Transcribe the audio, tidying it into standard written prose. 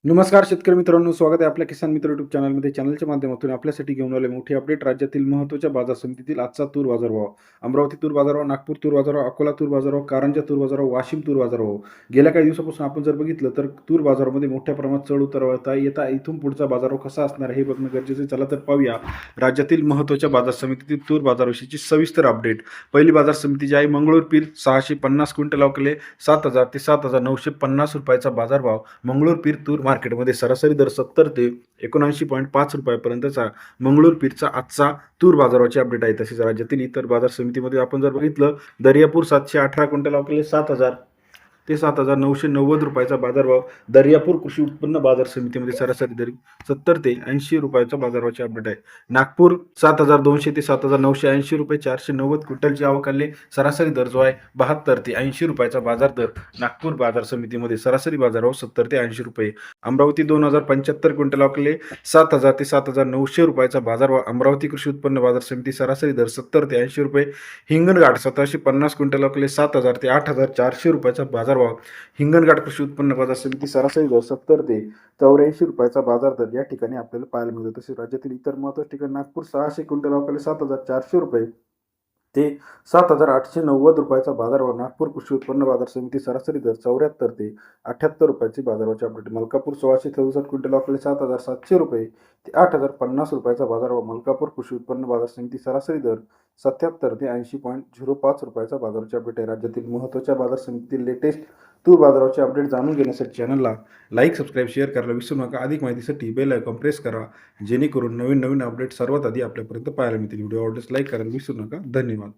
नमस्कार शेतकरी मित्रांनो, स्वागत आहे आपल्या किसान मित्र यूट्यूब चॅनलमध्ये. चॅनलच्या माध्यमातून आपल्यासाठी घेऊन आले मोठी अपडेट. राज्यातील महत्त्वाच्या बाजार समितीतील आजचा तूर बाजारभाव. अमरावती तूर बाजारभाव, नागपूर तूर बाजारभाव, अकोला तूर बाजारभाव, कारंजा तूर बाजारभाव, वाशिम तूर बाजारभाव. गेल्या काही दिवसापासून आपण जर बघितलं तर तूर बाजारामध्ये मोठ्या प्रमाणात चढ उतार होत आहे. इथून पुढचा बाजारभाव कसा असणार हे बघणं गरजेचं आहे. चला तर पाहूया राज्यातील महत्त्वाच्या बाजार समितीतील तूर बाजाराविषयीची सविस्तर अपडेट. पहिली बाजार समिती जी आहे मंगळूर पीर 650 क्विंटल अवकले 7,000 ते 7,950 रुपयाचा बाजारभाव. मंगळूर पीर तूर मार्केटमध्ये सरासरी दर 70 ते 79.5 रुपयापर्यंतचा मंगळूर पीरचा आजचा तूर बाजाराची अपडेट आहे. तसेच राज्यातील इतर बाजार समितीमध्ये आपण जर बघितलं, दर्यापूर 718 क्विंटल अवकले 7,000 ते 7,990 रुपयाचा बाजारभाव. दर्यापूर कृषी उत्पन्न बाजार समितीमध्ये सरासरी दर 70 ते 80 रुपयाचा बाजारभावाची अपडेट आहे. नागपूर 7,200 ते 7,980 रुपये 490 क्विंटलची आवक आली. सरासरी दर जो आहे 72 ते 80 रुपयाचा बाजार दर नागपूर बाजार समितीमध्ये सरासरी बाजारभाव 70 ते 80 रुपये. अमरावती 2,075 क्विंटल आवकले 7,000 ते 7,900 रुपयाचा बाजारभाव. अमरावती कृषी उत्पन्न बाजार समिती सरासरी दर 70 ते 80 रुपये. हिंगणघाट 1750 क्विंटल आवकले 7,000 ते 8,400 रुपयाचा बाजारभाव. हिंगणघाट कृषी उत्पन्न बाजार समिती सरासरी दर 70 ते 84 रुपयाचा बाजार दर या ठिकाणी आपल्याला पाहायला मिळतो. तसेच राज्यातील इतर महत्त्वाचे ठिकाण नागपूर 600 क्विंटल आवकले 7,400 रुपये ते 7,890 रुपयाचा बाजारभाव. नागपूर कृषी उत्पन्न बाजार समिती सरासरी दर 74 ते 78 रुपयाची बाजारभावाची अपडेट. मलकापूर 1667 क्विंटल आवकले 7,700 रुपये ते 8,050 रुपयाचा बाजारभाव. मलकापूर कृषी उत्पन्न बाजार समिती सरासरी दर 77 ते 80.05 रुपयाचा बाजाराची अपडेट आहे. राज्यातील महत्त्वाच्या बाजार समितीतील लेटेस्ट तूर बाजाराचे अपडेट जाणून घेण्यासाठी चॅनलला लाईक, सबस्क्राईब, शेअर करायला विसरू नका. अधिक माहितीसाठी बेल आयकॉन प्रेस करा, जेणेकरून नवीन अपडेट सर्वात आधी आपल्यापर्यंत पाहायला मिळतील. व्हिडिओ आवडल्यास लाईक करायला विसरू नका. धन्यवाद.